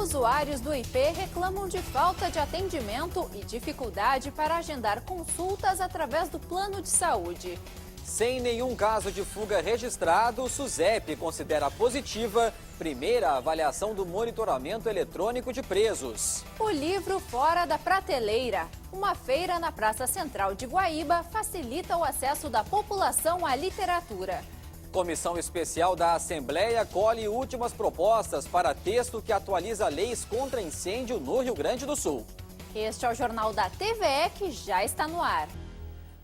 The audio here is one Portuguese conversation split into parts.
Usuários do IP reclamam de falta de atendimento e dificuldade para agendar consultas através do plano de saúde. Sem nenhum caso de fuga registrado, o SUSEP considera positiva primeira avaliação do monitoramento eletrônico de presos. O livro Fora da Prateleira. Uma feira na Praça Central de Guaíba facilita o acesso da população à literatura. Comissão Especial da Assembleia colhe últimas propostas para texto que atualiza leis contra incêndio no Rio Grande do Sul. Este é o Jornal da TVE que já está no ar.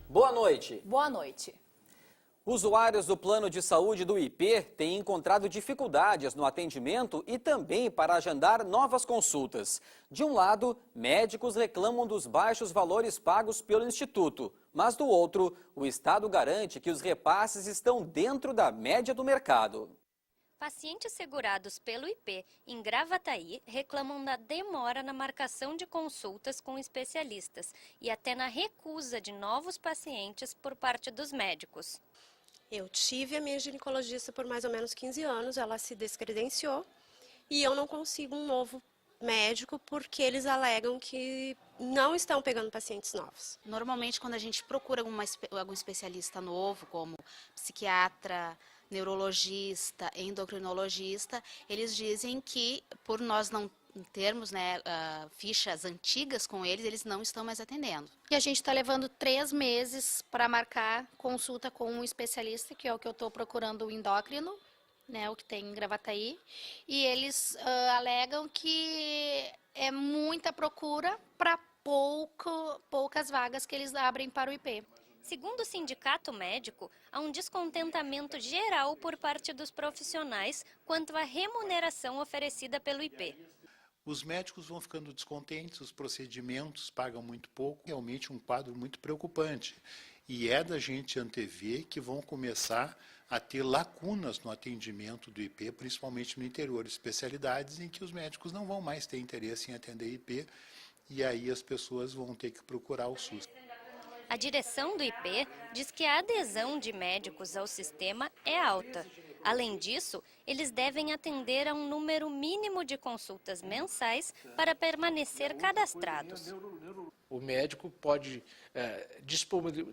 Boa noite. Boa noite. Usuários do plano de saúde do IP têm encontrado dificuldades no atendimento e também para agendar novas consultas. De um lado, médicos reclamam dos baixos valores pagos pelo Instituto, mas do outro, o Estado garante que os repasses estão dentro da média do mercado. Pacientes segurados pelo IP em Gravataí reclamam da demora na marcação de consultas com especialistas e até na recusa de novos pacientes por parte dos médicos. Eu tive a minha ginecologista por mais ou menos 15 anos, ela se descredenciou e eu não consigo um novo médico porque eles alegam que não estão pegando pacientes novos. Normalmente, quando a gente procura algum especialista novo, como psiquiatra, neurologista, endocrinologista, eles dizem que por nós não termos fichas antigas com eles, eles não estão mais atendendo. E a gente está levando 3 meses para marcar consulta com um especialista, que é o que eu estou procurando, o endócrino, né, o que tem em Gravataí, e eles alegam que é muita procura para poucas vagas que eles abrem para o IP. Segundo o sindicato médico, há um descontentamento geral por parte dos profissionais quanto à remuneração oferecida pelo IP. Os médicos vão ficando descontentes, os procedimentos pagam muito pouco, realmente um quadro muito preocupante. E é da gente antever que vão começar a ter lacunas no atendimento do IP, principalmente no interior, especialidades em que os médicos não vão mais ter interesse em atender IP, e aí as pessoas vão ter que procurar o SUS. A direção do IP diz que a adesão de médicos ao sistema é alta. Além disso, eles devem atender a um número mínimo de consultas mensais para permanecer cadastrados. O médico pode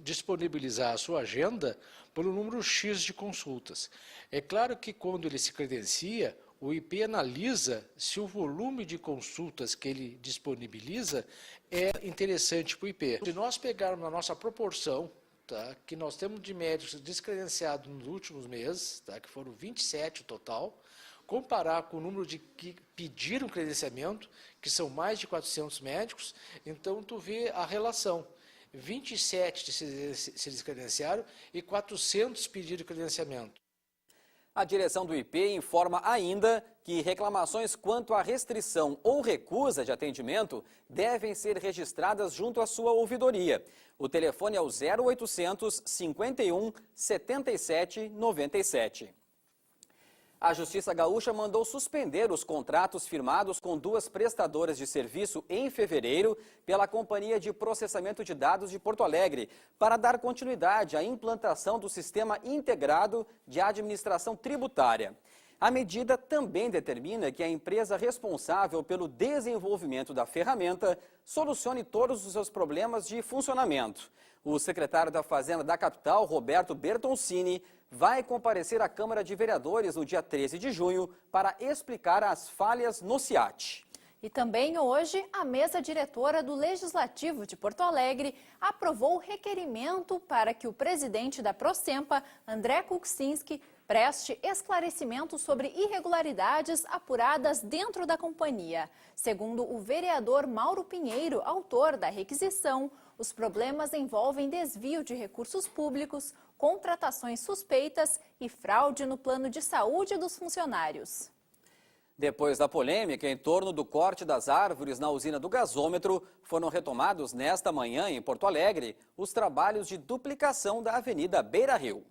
disponibilizar a sua agenda por um número X de consultas. É claro que quando ele se credencia, o IP analisa se o volume de consultas que ele disponibiliza é interessante para o IP. Se nós pegarmos na nossa proporção, que nós temos de médicos descredenciados nos últimos meses, que foram 27 total, comparar com o número de que pediram credenciamento, que são mais de 400 médicos, então tu vê a relação. 27 se descredenciaram e 400 pediram credenciamento. A direção do IP informa ainda que reclamações quanto à restrição ou recusa de atendimento devem ser registradas junto à sua ouvidoria. O telefone é o 0800 51 77 97. A Justiça Gaúcha mandou suspender os contratos firmados com 2 prestadoras de serviço em fevereiro pela Companhia de Processamento de Dados de Porto Alegre para dar continuidade à implantação do Sistema Integrado de Administração Tributária. A medida também determina que a empresa responsável pelo desenvolvimento da ferramenta solucione todos os seus problemas de funcionamento. O secretário da Fazenda da capital, Roberto Bertoncini, vai comparecer à Câmara de Vereadores no dia 13 de junho para explicar as falhas no SIAT. E também hoje, a mesa diretora do Legislativo de Porto Alegre aprovou o requerimento para que o presidente da Prosempa, André Kuczynski, preste esclarecimentos sobre irregularidades apuradas dentro da companhia. Segundo o vereador Mauro Pinheiro, autor da requisição, os problemas envolvem desvio de recursos públicos, contratações suspeitas e fraude no plano de saúde dos funcionários. Depois da polêmica em torno do corte das árvores na usina do gasômetro, foram retomados nesta manhã em Porto Alegre os trabalhos de duplicação da Avenida Beira Rio.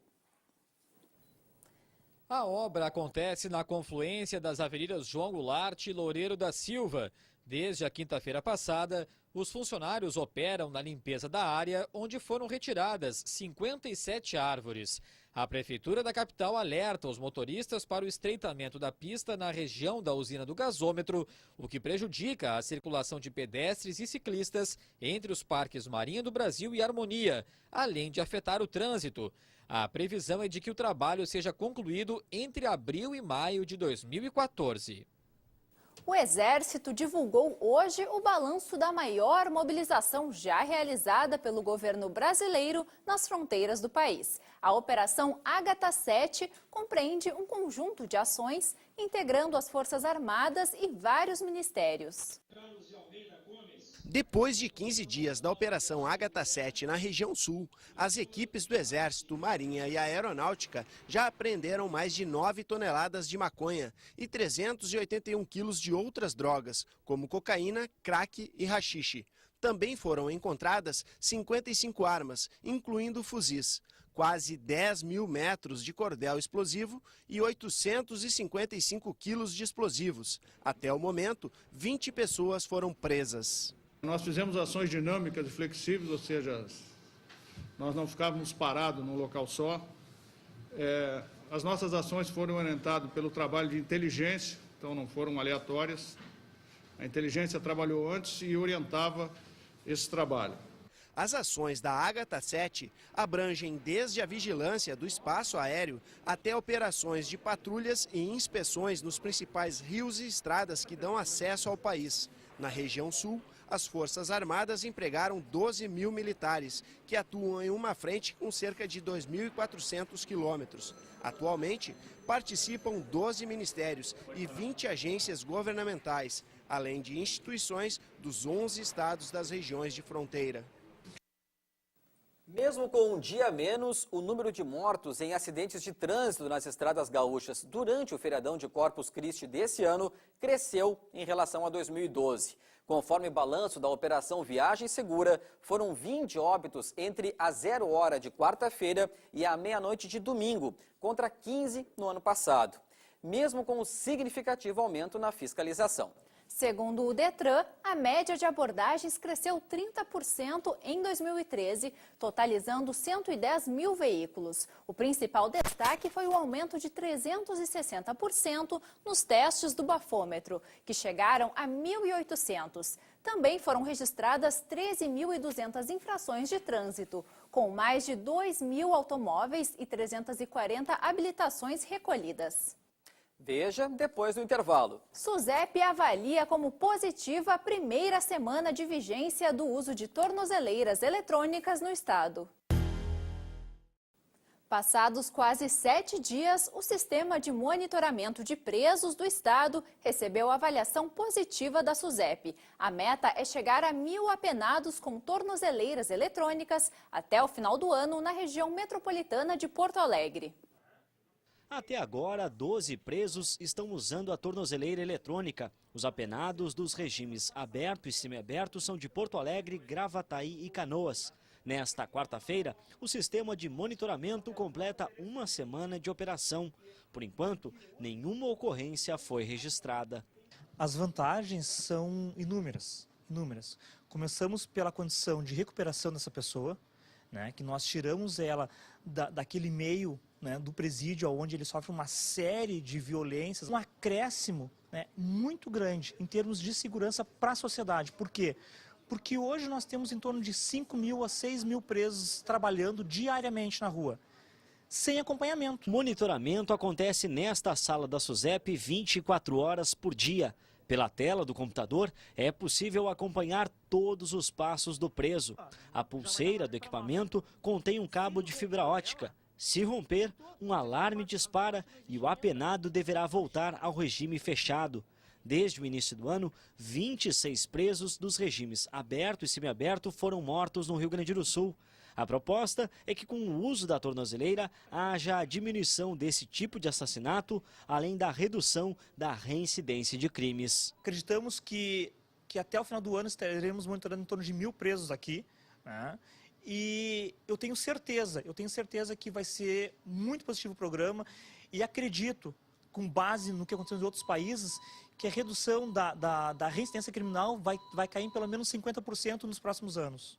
A obra acontece na confluência das avenidas João Goulart e Loureiro da Silva. Desde a quinta-feira passada, Os funcionários operam na limpeza da área onde foram retiradas 57 árvores. A Prefeitura da capital alerta os motoristas para o estreitamento da pista na região da usina do gasômetro, o que prejudica a circulação de pedestres e ciclistas entre os parques Marinha do Brasil e Harmonia, além de afetar o trânsito. A previsão é de que o trabalho seja concluído entre abril e maio de 2014. O Exército divulgou hoje o balanço da maior mobilização já realizada pelo governo brasileiro nas fronteiras do país. A Operação Ágata 7 compreende um conjunto de ações integrando as Forças Armadas e vários ministérios. Depois de 15 dias da Operação Ágata 7 na região sul, as equipes do Exército, Marinha e Aeronáutica já apreenderam mais de 9 toneladas de maconha e 381 quilos de outras drogas, como cocaína, crack e haxixe. Também foram encontradas 55 armas, incluindo fuzis, quase 10 mil metros de cordel explosivo e 855 quilos de explosivos. Até o momento, 20 pessoas foram presas. Nós fizemos ações dinâmicas e flexíveis, ou seja, nós não ficávamos parados num local só. As nossas ações foram orientadas pelo trabalho de inteligência, então não foram aleatórias. A inteligência trabalhou antes e orientava esse trabalho. As ações da Ágata 7 abrangem desde a vigilância do espaço aéreo até operações de patrulhas e inspeções nos principais rios e estradas que dão acesso ao país. Na região sul, as Forças Armadas empregaram 12 mil militares, que atuam em uma frente com cerca de 2.400 quilômetros. Atualmente, participam 12 ministérios e 20 agências governamentais, além de instituições dos 11 estados das regiões de fronteira. Mesmo com um dia a menos, o número de mortos em acidentes de trânsito nas estradas gaúchas durante o feriadão de Corpus Christi desse ano cresceu em relação a 2012. Conforme balanço da Operação Viagem Segura, foram 20 óbitos entre a 0 hora de quarta-feira e a meia-noite de domingo, contra 15 no ano passado, mesmo com um significativo aumento na fiscalização. Segundo o Detran, a média de abordagens cresceu 30% em 2013, totalizando 110 mil veículos. O principal destaque foi o aumento de 360% nos testes do bafômetro, que chegaram a 1.800. Também foram registradas 13.200 infrações de trânsito, com mais de 2.000 automóveis e 340 habilitações recolhidas. Veja depois do intervalo. SUSEP avalia como positiva a primeira semana de vigência do uso de tornozeleiras eletrônicas no estado. Passados quase 7 dias, o sistema de monitoramento de presos do estado recebeu avaliação positiva da SUSEP. A meta é chegar a 1.000 apenados com tornozeleiras eletrônicas até o final do ano na região metropolitana de Porto Alegre. Até agora, 12 presos estão usando a tornozeleira eletrônica. Os apenados dos regimes aberto e semiaberto são de Porto Alegre, Gravataí e Canoas. Nesta quarta-feira, o sistema de monitoramento completa uma semana de operação. Por enquanto, nenhuma ocorrência foi registrada. As vantagens são inúmeras. Começamos pela condição de recuperação dessa pessoa, né, que nós tiramos ela daquele meio, né, do presídio, onde ele sofre uma série de violências, um acréscimo, né, muito grande em termos de segurança para a sociedade. Por quê? Porque hoje nós temos em torno de 5.000 a 6.000 presos trabalhando diariamente na rua, sem acompanhamento. O monitoramento acontece nesta sala da SUSEP 24 horas por dia. Pela tela do computador, é possível acompanhar todos os passos do preso. A pulseira do equipamento contém um cabo de fibra ótica. Se romper, um alarme dispara e o apenado deverá voltar ao regime fechado. Desde o início do ano, 26 presos dos regimes aberto e semiaberto foram mortos no Rio Grande do Sul. A proposta é que com o uso da tornozeleira haja a diminuição desse tipo de assassinato, além da redução da reincidência de crimes. Acreditamos que até o final do ano estaremos monitorando em torno de 1.000 presos aqui, né? E eu tenho certeza que vai ser muito positivo o programa e acredito, com base no que aconteceu em outros países, que a redução da reincidência criminal vai cair em pelo menos 50% nos próximos anos.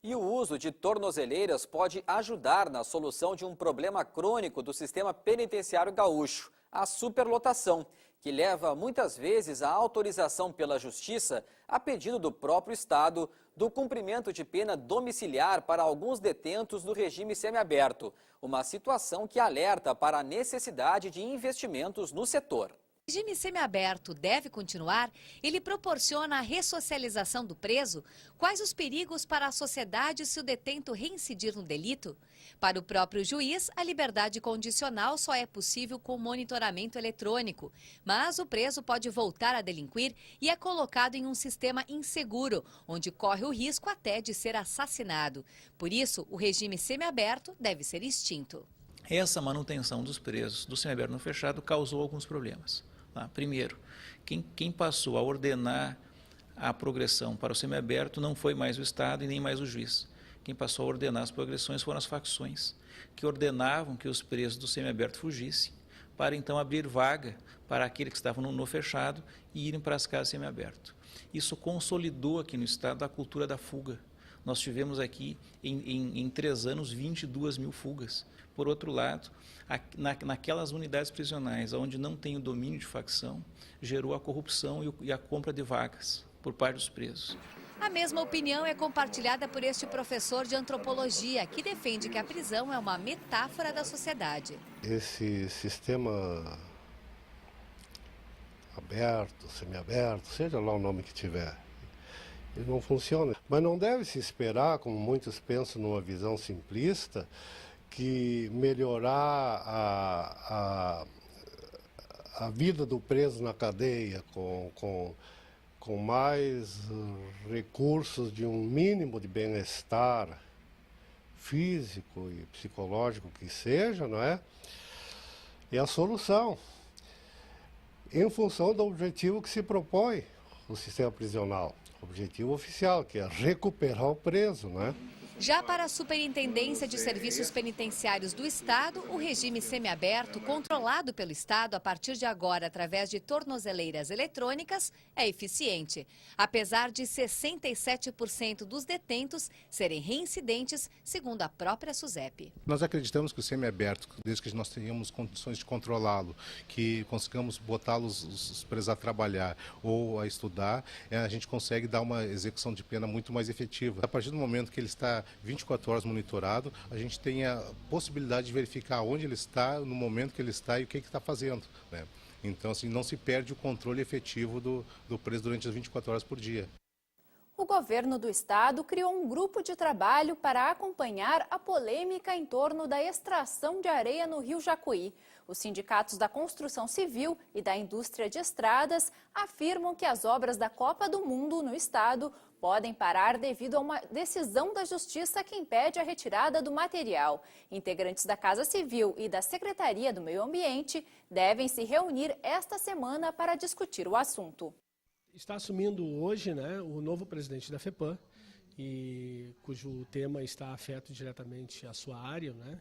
E o uso de tornozeleiras pode ajudar na solução de um problema crônico do sistema penitenciário gaúcho, a superlotação, que leva muitas vezes à autorização pela Justiça, a pedido do próprio Estado, do cumprimento de pena domiciliar para alguns detentos do regime semiaberto, uma situação que alerta para a necessidade de investimentos no setor. O regime semiaberto deve continuar? Ele proporciona a ressocialização do preso? Quais os perigos para a sociedade se o detento reincidir no delito? Para o próprio juiz, a liberdade condicional só é possível com monitoramento eletrônico. Mas o preso pode voltar a delinquir e é colocado em um sistema inseguro, onde corre o risco até de ser assassinado. Por isso, o regime semiaberto deve ser extinto. Essa manutenção dos presos do semiaberto no fechado causou alguns problemas. Primeiro, quem passou a ordenar a progressão para o semiaberto não foi mais o Estado e nem mais o juiz. Quem passou a ordenar as progressões foram as facções, que ordenavam que os presos do semiaberto fugissem, para então abrir vaga para aqueles que estavam no fechado e irem para as casas semiaberto. Isso consolidou aqui no Estado a cultura da fuga. Nós tivemos aqui, em 3 anos, 22 mil fugas. Por outro lado, naquelas unidades prisionais onde não tem o domínio de facção, gerou a corrupção e a compra de vagas por parte dos presos. A mesma opinião é compartilhada por este professor de antropologia, que defende que a prisão é uma metáfora da sociedade. Esse sistema aberto, semiaberto, seja lá o nome que tiver, ele não funciona. Mas não deve se esperar, como muitos pensam numa visão simplista, que melhorar a vida do preso na cadeia com mais recursos de um mínimo de bem-estar físico e psicológico que seja, não é? É a solução, em função do objetivo que se propõe o sistema prisional, objetivo oficial, que é recuperar o preso, não é? Já para a Superintendência de Serviços Penitenciários do Estado, o regime semiaberto, controlado pelo Estado a partir de agora através de tornozeleiras eletrônicas, é eficiente. Apesar de 67% dos detentos serem reincidentes, segundo a própria SUSEP. Nós acreditamos que o semiaberto, desde que nós tenhamos condições de controlá-lo, que consigamos botá-los os presos a trabalhar ou a estudar, a gente consegue dar uma execução de pena muito mais efetiva. A partir do momento que ele está 24 horas monitorado, a gente tem a possibilidade de verificar onde ele está, no momento que ele está e o que ele está fazendo, né? Então, assim, não se perde o controle efetivo do preso durante as 24 horas por dia. O governo do estado criou um grupo de trabalho para acompanhar a polêmica em torno da extração de areia no Rio Jacuí. Os sindicatos da construção civil e da indústria de estradas afirmam que as obras da Copa do Mundo no estado podem parar devido a uma decisão da Justiça que impede a retirada do material. Integrantes da Casa Civil e da Secretaria do Meio Ambiente devem se reunir esta semana para discutir o assunto. Está assumindo hoje, né, o novo presidente da FEPAM, cujo tema está afeto diretamente à sua área, né?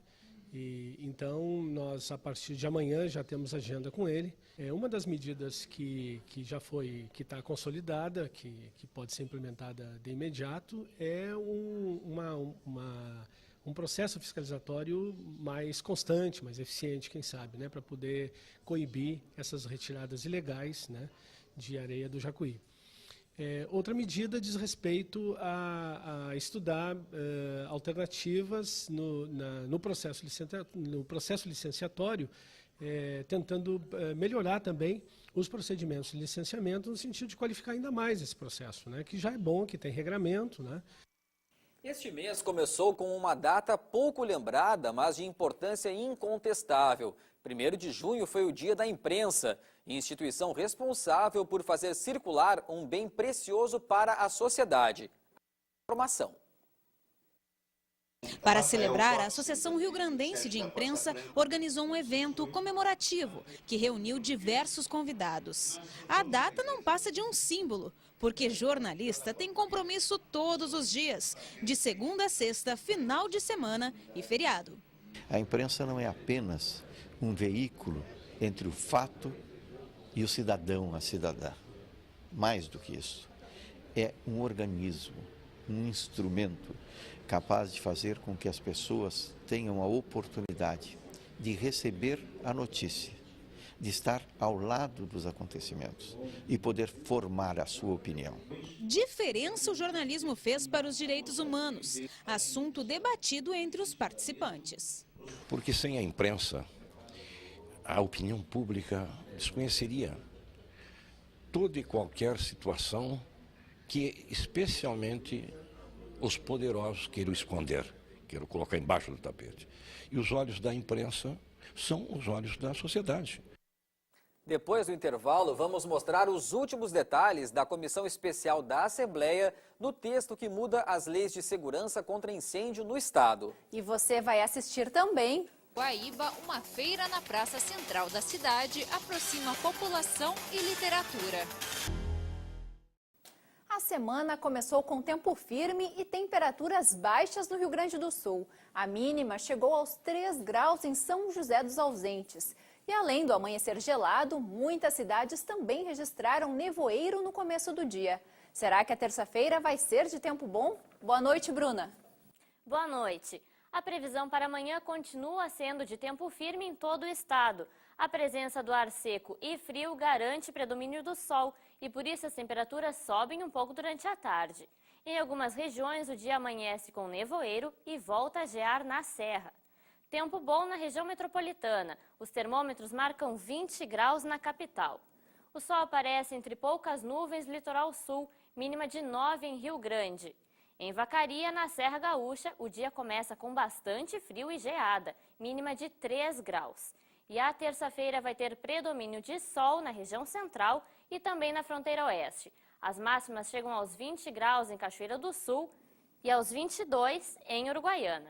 Então, nós, a partir de amanhã, já temos agenda com ele. Uma das medidas que está consolidada, que pode ser implementada de imediato, é um processo fiscalizatório mais constante, mais eficiente, quem sabe, né, para poder coibir essas retiradas ilegais, né, de areia do Jacuí. Outra medida diz respeito a estudar alternativas no processo licenciatório, tentando melhorar também os procedimentos de licenciamento no sentido de qualificar ainda mais esse processo, né, que já é bom, que tem regramento, né? Este mês começou com uma data pouco lembrada, mas de importância incontestável. 1º de junho foi o Dia da Imprensa, instituição responsável por fazer circular um bem precioso para a sociedade: a informação. Para celebrar, a Associação Rio-Grandense de Imprensa organizou um evento comemorativo que reuniu diversos convidados. A data não passa de um símbolo, porque jornalista tem compromisso todos os dias, de segunda a sexta, final de semana e feriado. A imprensa não é apenas um veículo entre o fato E o cidadão, a cidadã, mais do que isso, é um organismo, um instrumento capaz de fazer com que as pessoas tenham a oportunidade de receber a notícia, de estar ao lado dos acontecimentos e poder formar a sua opinião. Diferença o jornalismo fez para os direitos humanos, assunto debatido entre os participantes. Porque sem a imprensa, a opinião pública desconheceria toda e qualquer situação que especialmente os poderosos queiram esconder, queiram colocar embaixo do tapete. E os olhos da imprensa são os olhos da sociedade. Depois do intervalo, vamos mostrar os últimos detalhes da Comissão Especial da Assembleia no texto que muda as leis de segurança contra incêndio no Estado. E você vai assistir também. Guaíba, uma feira na praça central da cidade, aproxima população e literatura. A semana começou com tempo firme e temperaturas baixas no Rio Grande do Sul. A mínima chegou aos 3 graus em São José dos Ausentes. E além do amanhecer gelado, muitas cidades também registraram nevoeiro no começo do dia. Será que a terça-feira vai ser de tempo bom? Boa noite, Bruna. Boa noite. A previsão para amanhã continua sendo de tempo firme em todo o estado. A presença do ar seco e frio garante predomínio do sol e por isso as temperaturas sobem um pouco durante a tarde. Em algumas regiões o dia amanhece com nevoeiro e volta a gear na serra. Tempo bom na região metropolitana. Os termômetros marcam 20 graus na capital. O sol aparece entre poucas nuvens no litoral sul, mínima de 9 em Rio Grande. Em Vacaria, na Serra Gaúcha, o dia começa com bastante frio e geada, mínima de 3 graus. E a terça-feira vai ter predomínio de sol na região central e também na fronteira oeste. As máximas chegam aos 20 graus em Cachoeira do Sul e aos 22 em Uruguaiana.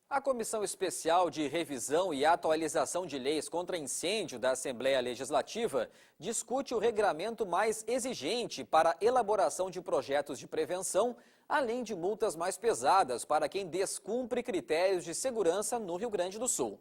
A Comissão Especial de Revisão e Atualização de Leis contra Incêndio da Assembleia Legislativa discute o regramento mais exigente para a elaboração de projetos de prevenção, além de multas mais pesadas para quem descumpre critérios de segurança no Rio Grande do Sul.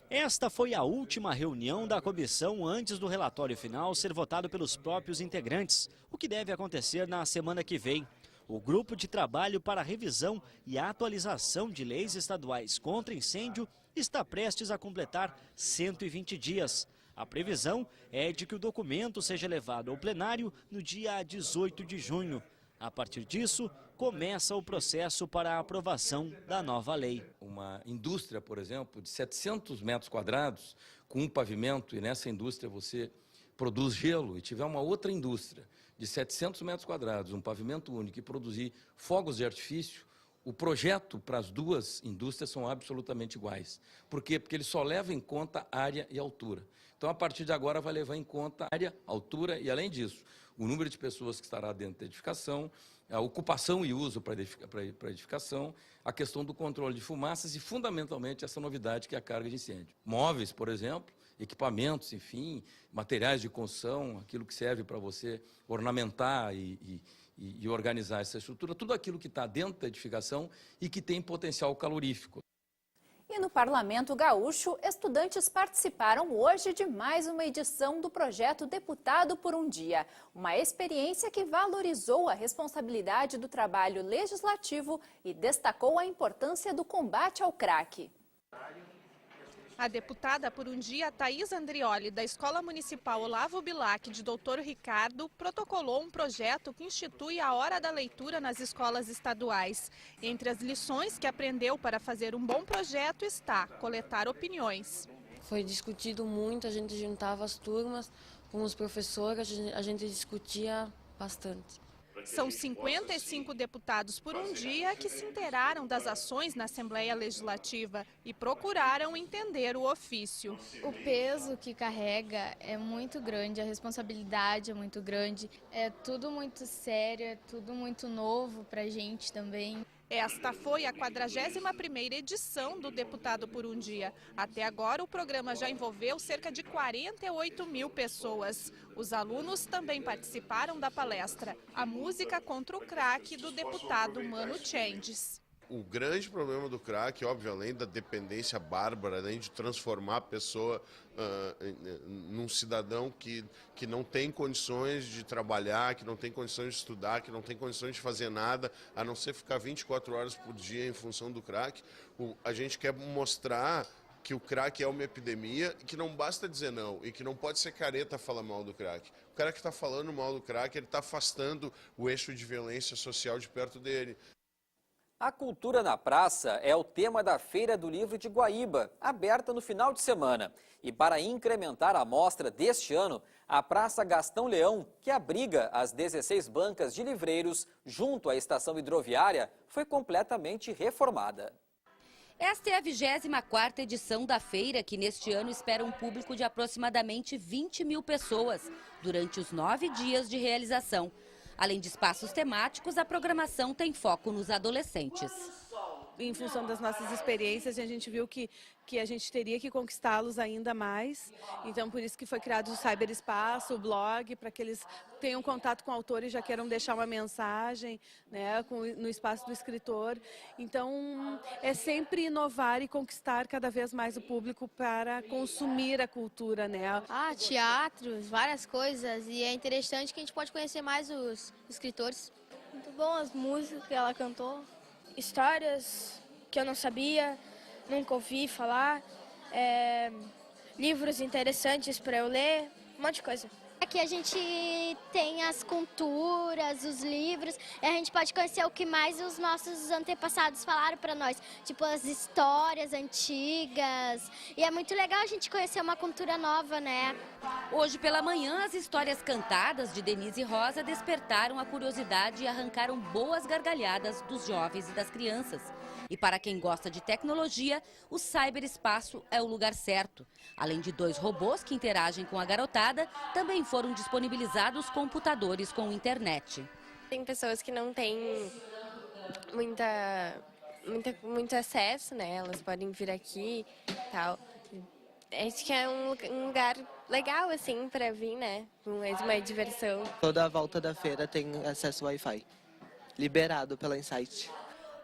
Esta foi a última reunião da comissão antes do relatório final ser votado pelos próprios integrantes, o que deve acontecer na semana que vem. O Grupo de Trabalho para a Revisão e Atualização de Leis Estaduais contra Incêndio está prestes a completar 120 dias. A previsão é de que o documento seja levado ao plenário no dia 18 de junho. A partir disso, começa o processo para a aprovação da nova lei. Uma indústria, por exemplo, de 700 metros quadrados, com um pavimento, e nessa indústria você produz gelo, e tiver uma outra indústria de 700 metros quadrados, um pavimento único e produzir fogos de artifício, o projeto para as duas indústrias são absolutamente iguais. Por quê? Porque ele só leva em conta área e altura. Então, a partir de agora, vai levar em conta área, altura e, além disso, o número de pessoas que estará dentro da edificação, a ocupação e uso para a edificação, a questão do controle de fumaças e, fundamentalmente, essa novidade que é a carga de incêndio. Móveis, por exemplo, equipamentos, enfim, materiais de construção, aquilo que serve para você ornamentar e organizar essa estrutura, tudo aquilo que está dentro da edificação e que tem potencial calorífico. E no Parlamento Gaúcho, estudantes participaram hoje de mais uma edição do projeto Deputado por um Dia, uma experiência que valorizou a responsabilidade do trabalho legislativo e destacou a importância do combate ao crack. A deputada por um dia, Thaís Andrioli, da Escola Municipal Olavo Bilac de Doutor Ricardo, protocolou um projeto que institui a Hora da Leitura nas escolas estaduais. Entre as lições que aprendeu para fazer um bom projeto está coletar opiniões. Foi discutido muito, a gente juntava as turmas com os professores, a gente discutia bastante. São 55 deputados por um dia que se inteiraram das ações na Assembleia Legislativa e procuraram entender o ofício. O peso que carrega é muito grande, a responsabilidade é muito grande, é tudo muito sério, é tudo muito novo para a gente também. Esta foi a 41ª edição do Deputado por um Dia. Até agora, o programa já envolveu cerca de 48 mil pessoas. Os alunos também participaram da palestra A Música contra o Crack, do deputado Mano Changes. O grande problema do crack, óbvio, além da dependência bárbara, além de transformar a pessoa num cidadão que não tem condições de trabalhar, que não tem condições de estudar, que não tem condições de fazer nada, a não ser ficar 24 horas por dia em função do crack, a gente quer mostrar que o crack é uma epidemia e que não basta dizer não, e que não pode ser careta falar mal do crack. O cara que está falando mal do crack, ele está afastando o eixo de violência social de perto dele. A cultura na praça é o tema da Feira do Livro de Guaíba, aberta no final de semana. E para incrementar a mostra deste ano, a Praça Gastão Leão, que abriga as 16 bancas de livreiros junto à estação hidroviária, foi completamente reformada. Esta é a 24ª edição da feira, que neste ano espera um público de aproximadamente 20 mil pessoas durante os 9 dias de realização. Além de espaços temáticos, a programação tem foco nos adolescentes. Em função das nossas experiências, a gente viu que a gente teria que conquistá-los ainda mais. Então, por isso que foi criado o cyberespaço, o blog, para que eles tenham contato com o autor e já queiram deixar uma mensagem, né, no espaço do escritor. Então, é sempre inovar e conquistar cada vez mais o público para consumir a cultura, né? Teatros, várias coisas. E é interessante que a gente pode conhecer mais os escritores. Muito bom as músicas que ela cantou. Histórias que eu não sabia, nunca ouvi falar, livros interessantes para eu ler, um monte de coisa. Aqui a gente tem as culturas, os livros, e a gente pode conhecer o que mais os nossos antepassados falaram para nós, tipo as histórias antigas, e é muito legal a gente conhecer uma cultura nova, né? Hoje pela manhã, as histórias cantadas de Denise Rosa despertaram a curiosidade e arrancaram boas gargalhadas dos jovens e das crianças. E para quem gosta de tecnologia, o cyberespaço é o lugar certo. Além de 2 robôs que interagem com a garotada, também foram disponibilizados computadores com internet. Tem pessoas que não têm muito acesso, né? Elas podem vir aqui e tal. Acho que é um lugar legal, assim, para vir, né? Uma diversão. Toda a volta da feira tem acesso Wi-Fi, liberado pela Insight.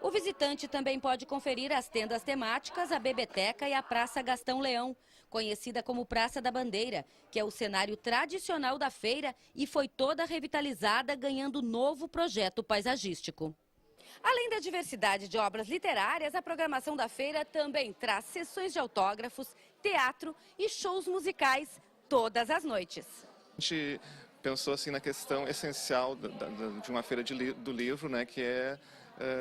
O visitante também pode conferir as tendas temáticas, a Bebeteca e a Praça Gastão Leão, conhecida como Praça da Bandeira, que é o cenário tradicional da feira e foi toda revitalizada, ganhando novo projeto paisagístico. Além da diversidade de obras literárias, a programação da feira também traz sessões de autógrafos, teatro e shows musicais todas as noites. A gente pensou assim na questão essencial de uma feira do livro, né, que é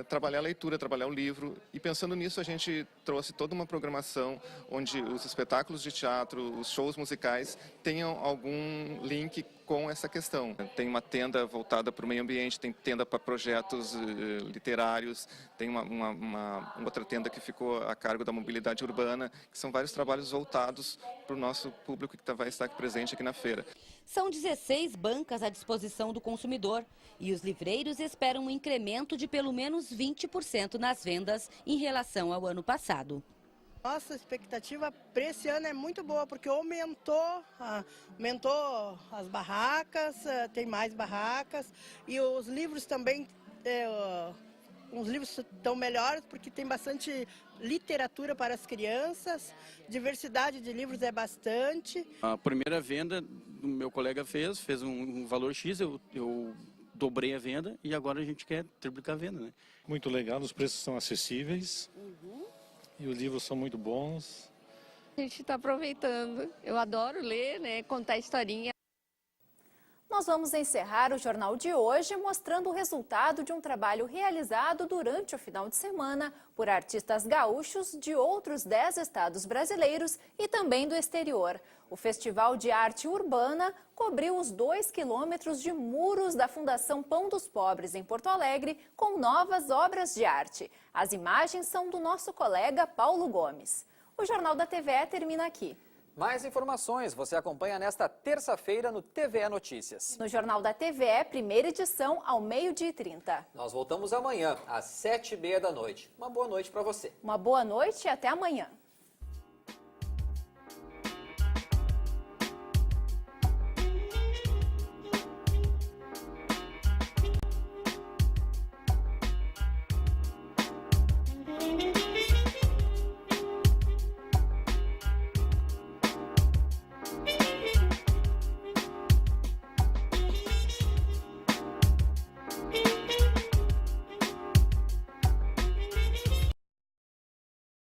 trabalhar a leitura, trabalhar o livro. E pensando nisso, a gente trouxe toda uma programação onde os espetáculos de teatro, os shows musicais tenham algum link com essa questão. Tem uma tenda voltada para o meio ambiente, tem tenda para projetos literários, tem uma outra tenda que ficou a cargo da mobilidade urbana, que são vários trabalhos voltados para o nosso público que vai estar aqui presente aqui na feira. São 16 bancas à disposição do consumidor e os livreiros esperam um incremento de pelo menos 20% nas vendas em relação ao ano passado. Nossa expectativa para esse ano é muito boa, porque aumentou as barracas, tem mais barracas, e os livros também, os livros estão melhores porque tem bastante literatura para as crianças, diversidade de livros é bastante. A primeira venda o meu colega fez um valor X, eu dobrei a venda e agora a gente quer triplicar a venda, né? Muito legal, os preços são acessíveis. E os livros são muito bons. A gente está aproveitando. Eu adoro ler, né? Contar historinha. Nós vamos encerrar o jornal de hoje mostrando o resultado de um trabalho realizado durante o final de semana por artistas gaúchos de outros 10 estados brasileiros e também do exterior. O Festival de Arte Urbana cobriu os 2 quilômetros de muros da Fundação Pão dos Pobres em Porto Alegre com novas obras de arte. As imagens são do nosso colega Paulo Gomes. O Jornal da TVE termina aqui. Mais informações você acompanha nesta terça-feira no TVE Notícias. No Jornal da TVE, primeira edição, ao 12h30. Nós voltamos amanhã, às 7h30 da noite. Uma boa noite para você. Uma boa noite e até amanhã.